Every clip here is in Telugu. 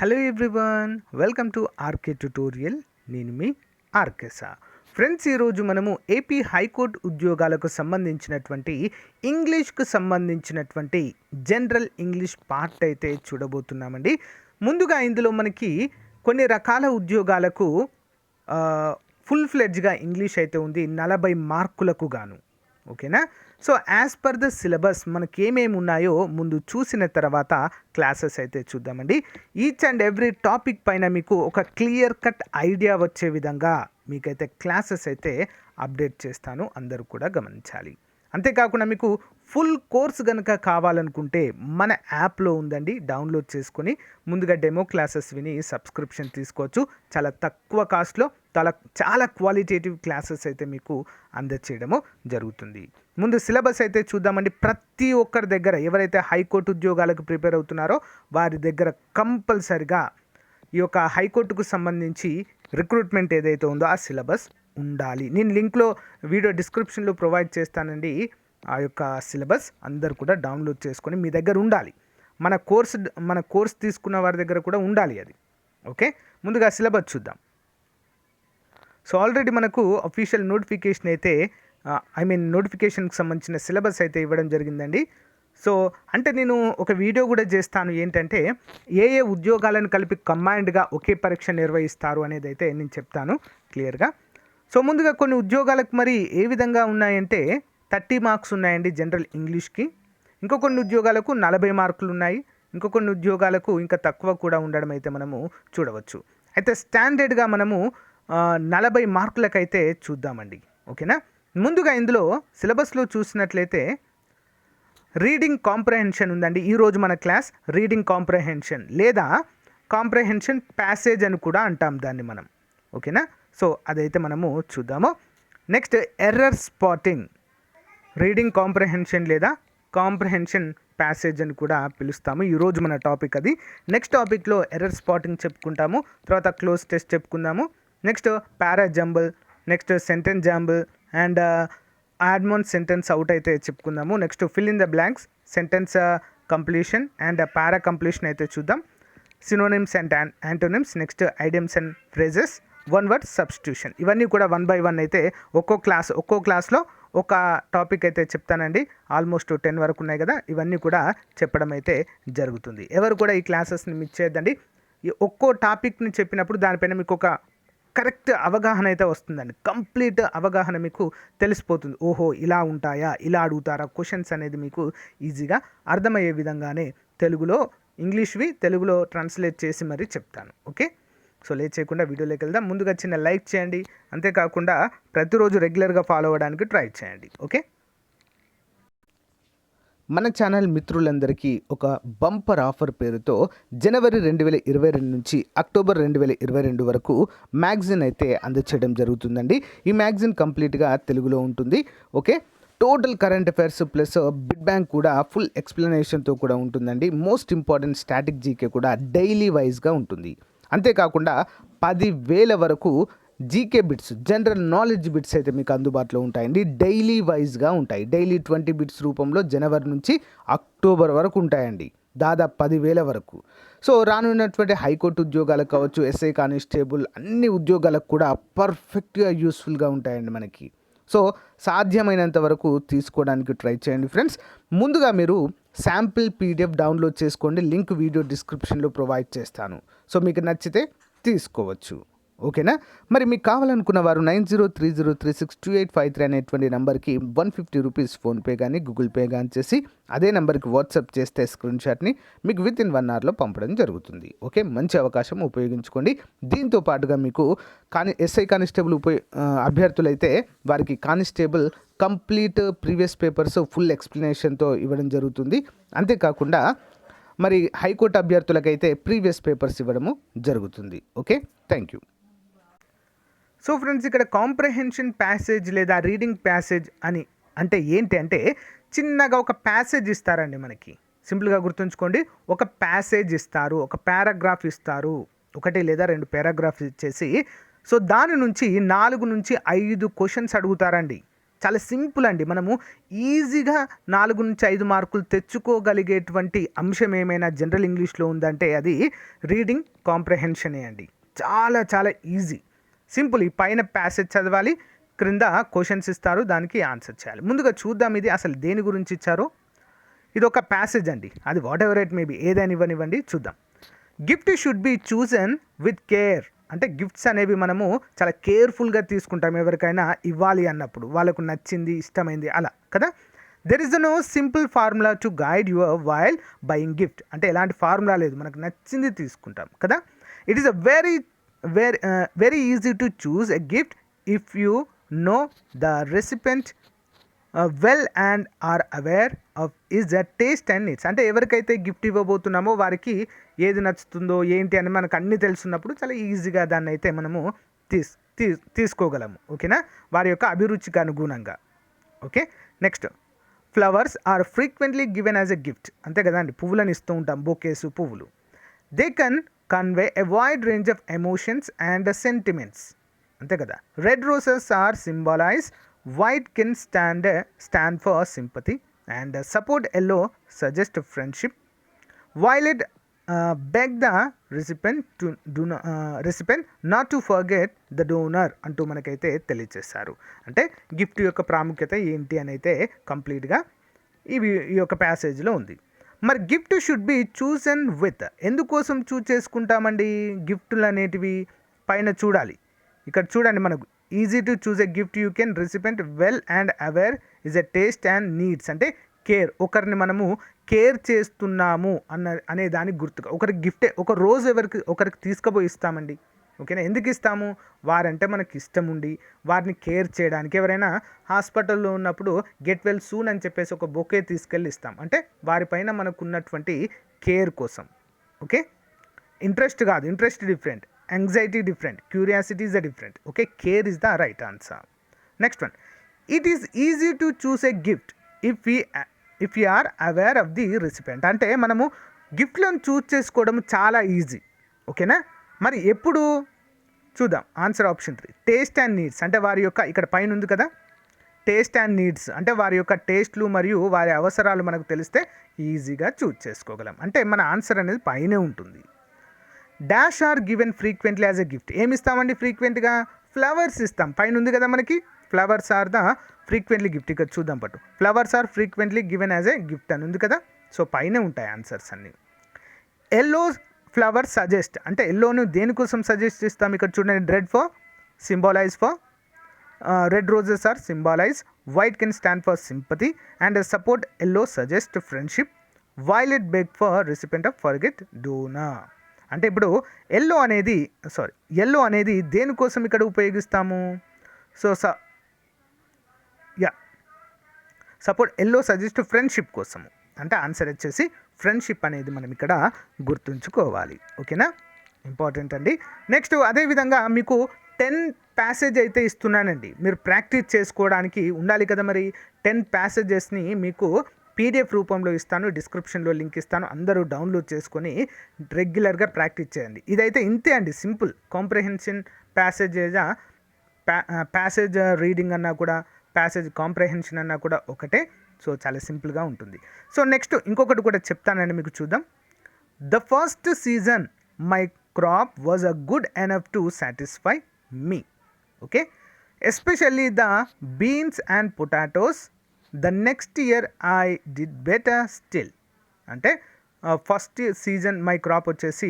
Hello everyone, welcome to RK tutorial. నేను మీ ఆర్కేసా. ఫ్రెండ్స్, ఈరోజు మనము ఏపీ హైకోర్టు ఉద్యోగాలకు సంబంధించినటువంటి ఇంగ్లీష్కు సంబంధించినటువంటి జనరల్ ఇంగ్లీష్ పార్ట్ అయితే చూడబోతున్నామండి. ముందుగా ఇందులో మనకి కొన్ని రకాల ఉద్యోగాలకు ఫుల్ ఫ్లెడ్జ్గా ఇంగ్లీష్ అయితే ఉంది, 40 మార్కులకు గాను. ఓకేనా? So as per the syllabus మనకి ఏమేమి ఉన్నాయో ముందు చూసిన తర్వాత క్లాసెస్ అయితే చూద్దామండి. ఈచ్ అండ్ ఎవ్రీ టాపిక్ పైన మీకు ఒక క్లియర్ కట్ ఐడియా వచ్చే విధంగా మీకైతే క్లాసెస్ అయితే అప్డేట్ చేస్తాను, అందరూ కూడా గమనించాలి. అంతేకాకుండా మీకు ఫుల్ కోర్స్ కనుక కావాలనుకుంటే మన యాప్లో ఉందండి, డౌన్లోడ్ చేసుకొని ముందుగా డెమో క్లాసెస్ విని సబ్స్క్రిప్షన్ తీసుకోవచ్చు. చాలా తక్కువ కాస్ట్లో చాలా క్వాలిటేటివ్ క్లాసెస్ అయితే మీకు అందచేయడము జరుగుతుంది. ముందు సిలబస్ అయితే చూద్దామండి. ప్రతి ఒక్కరి దగ్గర ఎవరైతే హైకోర్టు ఉద్యోగాలకు ప్రిపేర్ అవుతున్నారో వారి దగ్గర కంపల్సరిగా ఈ యొక్క హైకోర్టుకు సంబంధించి రిక్రూట్మెంట్ ఏదైతే ఉందో ఆ సిలబస్ ఉండాలి. నేను లింక్లో వీడియో డిస్క్రిప్షన్లో ప్రొవైడ్ చేస్తానండి. ఆ యొక్క సిలబస్ అందరు కూడా డౌన్లోడ్ చేసుకొని మీ దగ్గర ఉండాలి. మన కోర్స్ తీసుకున్న వారి దగ్గర కూడా ఉండాలి అది. ఓకే, ముందుగా సిలబస్ చూద్దాం. సో ఆల్రెడీ మనకు అఫీషియల్ నోటిఫికేషన్ అయితే నోటిఫికేషన్కి సంబంధించిన సిలబస్ అయితే ఇవ్వడం జరిగిందండి. సో అంటే నేను ఒక వీడియో కూడా చేస్తాను, ఏంటంటే ఏ ఉద్యోగాలను కలిపి కంబైన్డ్గా ఒకే పరీక్ష నిర్వహిస్తారు అనేది అయితే నేను చెప్తాను క్లియర్గా. సో ముందుగా కొన్ని ఉద్యోగాలకు మరి ఏ విధంగా ఉన్నాయంటే 30 మార్క్స్ ఉన్నాయండి జనరల్ ఇంగ్లీష్కి. ఇంకో కొన్ని ఉద్యోగాలకు 40 మార్కులు ఉన్నాయి. ఇంకో కొన్ని ఉద్యోగాలకు ఇంకా తక్కువ కూడా ఉండడం అయితే మనము చూడవచ్చు. అయితే స్టాండర్డ్గా మనము 40 మార్కులకైతే చూద్దామండి. ఓకేనా? ముందుగా ఇందులో సిలబస్లో చూసినట్లయితే రీడింగ్ కాంప్రహెన్షన్ ఉందండి. ఈరోజు మన క్లాస్ రీడింగ్ కాంప్రహెన్షన్ లేదా కాంప్రహెన్షన్ ప్యాసేజ్ అని కూడా అంటాం దాన్ని మనం. ఓకేనా? సో అదైతే మనము చూద్దాము. Next error spotting, reading comprehension లేదా కాంప్రహెన్షన్ ప్యాసేజ్ అని కూడా పిలుస్తాము. ఈరోజు మన టాపిక్ అది. నెక్స్ట్ టాపిక్లో ఎర్రర్ స్పాటింగ్ చెప్పుకుంటాము, తర్వాత క్లోజ్ టెస్ట్ చెప్పుకుందాము, next para jumble, next sentence jumble and odd man sentence out అయితే చెప్పుకుందాము. Next fill in the blanks, sentence completion and para completion అయితే చూద్దాం. Synonyms and antonyms, next idioms and phrases, one word substitution. ఇవన్నీ కూడా 1 by 1 అయితే ఒక్కో క్లాస్లో ఒక టాపిక్ అయితే చెప్తానండి. ఆల్మోస్ట్ 10 వరకు ఉన్నాయి కదా, ఇవన్నీ కూడా చెప్పడం అయితే జరుగుతుంది. ఎవరు కూడా ఈ క్లాసెస్ని మిస్ చేయొద్దండి. ఈ ఒక్కో టాపిక్ని చెప్పినప్పుడు దానిపైన మీకు ఒక కరెక్ట్ అవగాహన అయితే వస్తుందండి. కంప్లీట్ అవగాహన మీకు తెలిసిపోతుంది. ఓహో ఇలా ఉంటాయా, ఇలా అడుగుతారా క్వశ్చన్స్ అనేది మీకు ఈజీగా అర్థమయ్యే విధంగానే ఇంగ్లీష్వి తెలుగులో ట్రాన్స్లేట్ చేసి మరీ చెప్తాను. ఓకే, సో లేట్ చేయకుండా వీడియోలోకి వెళ్దాం. ముందుగా చిన్న లైక్ చేయండి, అంతేకాకుండా ప్రతిరోజు రెగ్యులర్గా ఫాలో అవ్వడానికి ట్రై చేయండి. ఓకే, మన ఛానల్ మిత్రులందరికీ ఒక బంపర్ ఆఫర్ పేరుతో జనవరి 2022 నుంచి అక్టోబర్ 2022 వరకు మ్యాగజిన్ అయితే అందచేయడం జరుగుతుందండి. ఈ మ్యాగజిన్ కంప్లీట్గా తెలుగులో ఉంటుంది. Okay, total current affairs plus bid bank కూడా ఫుల్ ఎక్స్ప్లెనేషన్తో కూడా ఉంటుందండి. మోస్ట్ ఇంపార్టెంట్ స్టాటిక్ జీకే కూడా డైలీ వైజ్గా ఉంటుంది. అంతేకాకుండా 10,000 వరకు GK bits, general knowledge bits అయితే మీకు అందుబాటులో ఉంటాయండి. డైలీ వైజ్గా ఉంటాయి. డైలీ 20 బిట్స్ రూపంలో జనవరి నుంచి అక్టోబర్ వరకు ఉంటాయండి, దాదాపు 10,000 వరకు. సో రానున్నటువంటి హైకోర్టు ఉద్యోగాలకు కావచ్చు, ఎస్ఐ కానిస్టేబుల్ అన్ని ఉద్యోగాలకు కూడా పర్ఫెక్ట్గా యూస్ఫుల్గా ఉంటాయండి మనకి. సో సాధ్యమైనంత వరకు తీసుకోవడానికి ట్రై చేయండి ఫ్రెండ్స్. ముందుగా మీరు శాంపిల్ పీడిఎఫ్ డౌన్లోడ్ చేసుకోండి, లింక్ వీడియో డిస్క్రిప్షన్లో ప్రొవైడ్ చేస్తాను. సో మీకు నచ్చితే తీసుకోవచ్చు. ఓకేనా? మరి మీకు కావాలనుకున్న వారు 9030362853 అనేటువంటి నెంబర్కి 150 రూపీస్ ఫోన్పే కానీ గూగుల్ పే కానీ చేసి అదే నెంబర్కి వాట్సాప్ చేస్తే స్క్రీన్ షాట్ని మీకు విత్ ఇన్ 1 అవర్లో పంపడం జరుగుతుంది. ఓకే, మంచి అవకాశం ఉపయోగించుకోండి. దీంతో పాటుగా మీకు ఎస్ఐ కానిస్టేబుల్ అభ్యర్థులైతే వారికి constable complete previous papers full ఎక్స్ప్లెనేషన్తో ఇవ్వడం జరుగుతుంది. అంతేకాకుండా మరి హైకోర్టు అభ్యర్థులకైతే ప్రీవియస్ పేపర్స్ ఇవ్వడము జరుగుతుంది. Okay, thank you. So friends, ఇక్కడ కాంప్రహెన్షన్ ప్యాసేజ్ లేదా రీడింగ్ ప్యాసేజ్ అంటే ఏంటి అంటే చిన్నగా ఒక ప్యాసేజ్ ఇస్తారండి మనకి. సింపుల్గా గుర్తుంచుకోండి, ఒక ప్యాసేజ్ ఇస్తారు, ఒక పారాగ్రాఫ్ ఇస్తారు, 1 లేదా 2 పారాగ్రాఫ్స్ ఇచ్చేసి సో దాని నుంచి 4 నుంచి 5 క్వశ్చన్స్ అడుగుతారండి. చాలా సింపుల్ అండి. మనము ఈజీగా 4-5 మార్కులు తెచ్చుకోగలిగేటువంటి అంశం ఏమైనా జనరల్ ఇంగ్లీష్లో ఉందంటే అది రీడింగ్ కాంప్రహెన్షనే అండి. చాలా చాలా ఈజీ, సింపుల్. ఈ పైన ప్యాసేజ్ చదవాలి, క్రింద క్వశ్చన్స్ ఇస్తారు, దానికి ఆన్సర్ చేయాలి. ముందుగా చూద్దాం ఇది అసలు దేని గురించి ఇచ్చారో. ఇది ఒక ప్యాసేజ్ అండి, అది వాట్ ఎవర్ ఇట్ మేబీ, ఏదైనా ఇవ్వనివ్వండి. చూద్దాం. Gift should be chosen with care. అంటే గిఫ్ట్స్ అనేవి మనము చాలా కేర్ఫుల్గా తీసుకుంటాం ఎవరికైనా ఇవ్వాలి అన్నప్పుడు, వాళ్ళకు నచ్చింది ఇష్టమైంది అలా కదా. There is no simple formula to guide your while buying gift. అంటే ఎలాంటి ఫార్ములా లేదు, మనకు నచ్చింది తీసుకుంటాం కదా. It is a very easy to choose a gift if you know the recipient well and are aware of is the taste and needs. అంటే ఎవరికైతే గిఫ్ట్ ఇవ్వబోతున్నామో వారికి ఏది నచ్చుతుందో ఏంటి అని మనకు అన్నీ తెలుసున్నప్పుడు చాలా ఈజీగా దాన్ని అయితే మనము తీసుకోగలము. ఓకేనా, వారి యొక్క అభిరుచికి అనుగుణంగా. Okay, next. Flowers are frequently given as a gift. అంతే కదా అండి, పువ్వులను ఇస్తూ ఉంటాం, బొకేసు పువ్వులు. They can convey a wide range of emotions and sentiments. అంతే కదా. Red roses are symbolize, white can stand for sympathy, and support yellow suggest friendship. Violet beg the recipient not to forget the donor అంటూ మనకైతే తెలియజేశారు. అంటే గిఫ్ట్ యొక్క ప్రాముఖ్యత ఏంటి అని అయితే కంప్లీట్గా ఈ యొక్క ప్యాసేజ్లో ఉంది. మరి gift should be chosen with. ఎందుకోసం చూస్ చేసుకుంటామండి గిఫ్ట్లు అనేటివి? పైన చూడాలి, ఇక్కడ చూడండి. మనకు easy to choose a gift you can recipient well and aware is a taste and needs. అంటే కేర్, ఒకరిని మనము కేర్ చేస్తున్నాము అనే దానికి గుర్తుగా ఒకరికి గిఫ్టే, ఒక రోజు ఒకరికి తీసుకుపోయి ఇస్తామండి. ఓకేనా, ఎందుకు ఇస్తాము? వారంటే మనకి ఇష్టం ఉండి వారిని కేర్ చేయడానికి. ఎవరైనా హాస్పిటల్లో ఉన్నప్పుడు గెట్ వెల్ సూన్ అని చెప్పేసి ఒక బొకే తీసుకెళ్ళి ఇస్తాం, అంటే వారిపైన మనకు ఉన్నటువంటి కేర్ కోసం. ఓకే, ఇంట్రెస్ట్ కాదు, interest different, anxiety different, curiosity is a different. Okay, care is the right answer. Next one. It is easy to choose a gift if we are aware of the recipient. అంటే మనము గిఫ్ట్లను చూస్ చేసుకోవడం చాలా ఈజీ. ఓకేనా, మరి ఎప్పుడు చూద్దాం. Answer option 3, taste and needs. అంటే వారి యొక్క, ఇక్కడ పైన ఉంది కదా, టేస్ట్ అండ్ నీడ్స్, అంటే వారి యొక్క టేస్ట్లు మరియు వారి అవసరాలు మనకు తెలిస్తే ఈజీగా చూస్ చేసుకోగలం. అంటే మన ఆన్సర్ అనేది పైనే ఉంటుంది. Dash are given frequently as a gift. ఏమి ఇస్తామండి ఫ్రీక్వెంట్గా? ఫ్లవర్స్ ఇస్తాం. పైన ఉంది కదా మనకి, flowers are the frequently gift. ఇక్కడ చూద్దాం పట్టు. Flowers are frequently given as a gift అని ఉంది కదా, సో పైనే ఉంటాయి ఆన్సర్స్ అన్నీ. Yellow flower suggest. అంటే ఎల్లోను దేనికోసం సజెస్ట్ చేస్తాం? ఇక్కడ చూడండి, red for symbolize for, red roses are symbolize, white can stand for sympathy, and support yellow suggest friendship, violet beg for recipient of forget donor. అంటే ఇప్పుడు ఎల్లో అనేది దేనికోసం ఇక్కడ ఉపయోగిస్తాము? So support yellow suggest friendship కోసము. అంటే ఆన్సర్ వచ్చేసి ఫ్రెండ్షిప్ అనేది మనం ఇక్కడ గుర్తుంచుకోవాలి. ఓకేనా, ఇంపార్టెంట్ అండి. నెక్స్ట్, అదేవిధంగా మీకు 10 ప్యాసేజ్ అయితే ఇస్తున్నానండి, మీరు ప్రాక్టీస్ చేసుకోవడానికి ఉండాలి కదా. మరి 10 ప్యాసేజెస్ని మీకు పీడిఎఫ్ రూపంలో ఇస్తాను, డిస్క్రిప్షన్లో లింక్ ఇస్తాను, అందరూ డౌన్లోడ్ చేసుకొని రెగ్యులర్గా ప్రాక్టీస్ చేయండి. ఇదైతే ఇంతే అండి, సింపుల్. కాంప్రహెన్షన్ ప్యాసేజ్ రీడింగ్ అన్నా కూడా, ప్యాసేజ్ కాంప్రహెన్షన్ అన్నా కూడా ఒకటే. సో చాలా సింపుల్గా ఉంటుంది. సో నెక్స్ట్ ఇంకొకటి కూడా చెప్తానండి మీకు, చూద్దాం. The first season my crop was a good enough to satisfy me. Okay, especially the beans and potatoes. The next year I did better still. అంటే ఫస్ట్ సీజన్ మై క్రాప్ వచ్చేసి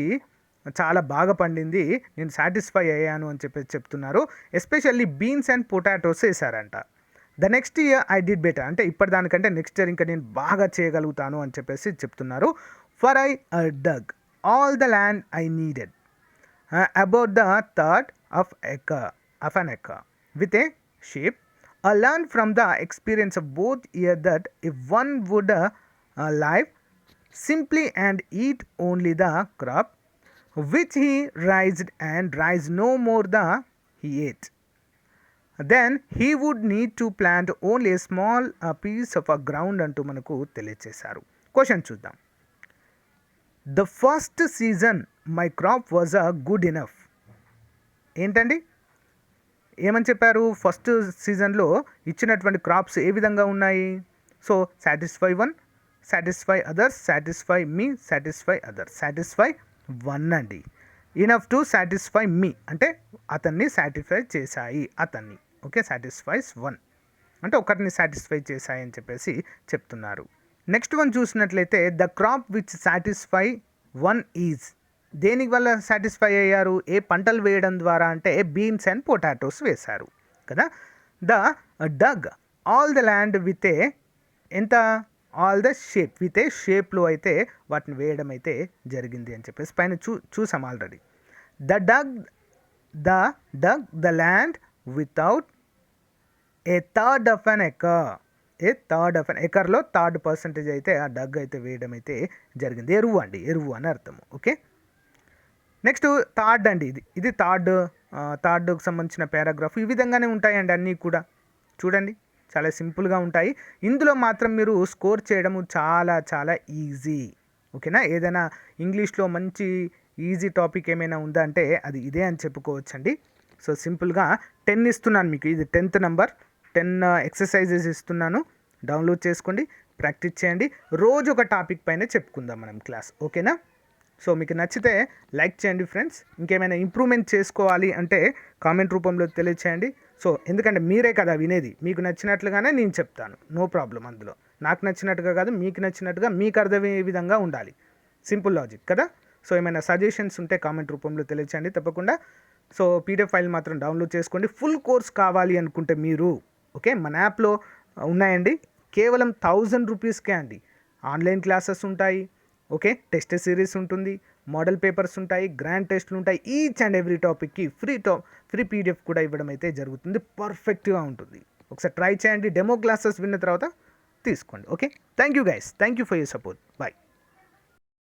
చాలా బాగా పండింది, నేను సాటిస్ఫై అయ్యాను అని చెప్పేసి చెప్తున్నారు. ఎస్పెషల్లీ బీన్స్ అండ్ పొటాటోస్ వేసారంట. The next year I did better, అంటే ఇప్పటిదానికంటే నెక్స్ట్ ఇయర్ ఇంకా నేను బాగా చేయగలుగుతాను అని చెప్పేసి చెప్తున్నారు. For I dug all the land I needed about the third of an acre with a sheep. I learned from the experience of both years that if one would live simply and eat only the crop which he raised and raised no more the he ate, then he would need to plant only a small piece of a ground అంటూ మనకు తెలియచేశారు. క్వశ్చన్ చూద్దాం. The first season my crop was good enough. ఏంటండి? ఏమని చెప్పారు? ఫస్ట్ సీజన్లో ఇచ్చినటువంటి క్రాప్స్ ఏ విధంగా ఉన్నాయి? So satisfy one, satisfy others, satisfy me, satisfy others, satisfy one అండి. ఇనఫ్ టు సాటిస్ఫై మీ అంటే అతన్ని సాటిస్ఫై చేశాయి అతన్ని. ఓకే, సాటిస్ఫైస్ వన్ అంటే ఒకరిని సాటిస్ఫై చేశాయి అని చెప్పేసి చెప్తున్నారు. నెక్స్ట్ వన్ చూసినట్లయితే the crop which satisfy one is. దేని వల్ల సాటిస్ఫై అయ్యారు? ఏ పంటలు వేయడం ద్వారా అంటే బీన్స్ అండ్ పొటాటోస్ వేశారు కదా. The dug all the land with a ఎంత all the shape with a షేప్లో అయితే వాటిని వేయడం అయితే జరిగింది అని చెప్పేసి పైన చూసాం already. The dug the land without a third of an acre. A third of an ఎకర్లో థర్డ్ పర్సంటేజ్ అయితే ఆ డగ్ అయితే వేయడం అయితే జరిగింది. ఎరువు అండి, ఎరువు అని అర్థము. ఓకే, నెక్స్ట్ థర్డ్ అండి. ఇది థర్డ్కి సంబంధించిన పారాగ్రాఫ్. ఈ విధంగానే ఉంటాయండి అన్నీ కూడా. చూడండి, చాలా సింపుల్గా ఉంటాయి. ఇందులో మాత్రం మీరు స్కోర్ చేయడము చాలా చాలా ఈజీ. ఓకేనా, ఏదైనా ఇంగ్లీష్లో మంచి ఈజీ టాపిక్ ఏమైనా ఉందా అంటే అది ఇదే అని చెప్పుకోవచ్చండి. సో సింపుల్గా 10 ఇస్తున్నాను మీకు. ఇది 10th నెంబర్. 10 ఎక్సర్సైజెస్ ఇస్తున్నాను, డౌన్లోడ్ చేసుకోండి, ప్రాక్టీస్ చేయండి. రోజు ఒక టాపిక్ పైన చెప్పుకుందాం మనం క్లాస్. ఓకేనా? సో మీకు నచ్చితే లైక్ చేయండి ఫ్రెండ్స్. ఇంకేమైనా ఇంప్రూవ్మెంట్ చేసుకోవాలి అంటే కామెంట్ రూపంలో తెలియచేయండి. సో ఎందుకంటే మీరే కదా వినేది, మీకు నచ్చినట్లుగానే నేను చెప్తాను, నో ప్రాబ్లం. అందులో నాకు నచ్చినట్టుగా కాదు, మీకు నచ్చినట్టుగా, మీకు అర్థమయ్యే విధంగా ఉండాలి. సింపుల్ లాజిక్ కదా. సో ఏమైనా సజెషన్స్ ఉంటే కామెంట్ రూపంలో తెలియచేయండి తప్పకుండా. సో పీడిఎఫ్ ఫైల్ మాత్రం డౌన్లోడ్ చేసుకోండి. ఫుల్ కోర్స్ కావాలి అనుకుంటే మీరు ఓకే, మన యాప్లో ఉన్నాయండి. కేవలం 1000 రూపీస్కే అండి. ఆన్లైన్ క్లాసెస్ ఉంటాయి, ఓకే, టెస్ట్ సిరీస్ ఉంటుంది, మోడల్ పేపర్స్ ఉంటాయి, గ్రాండ్ టెస్ట్లు ఉంటాయి. ఈచ్ అండ్ ఎవ్రీ టాపిక్కి ఫ్రీ పీడిఎఫ్ కూడా ఇవ్వడం అయితే జరుగుతుంది. పర్ఫెక్ట్గా ఉంటుంది. ఒకసారి ట్రై చేయండి. డెమో క్లాసెస్ విన్న తర్వాత తీసుకోండి. Okay, thank you guys, thank you for your support. Bye.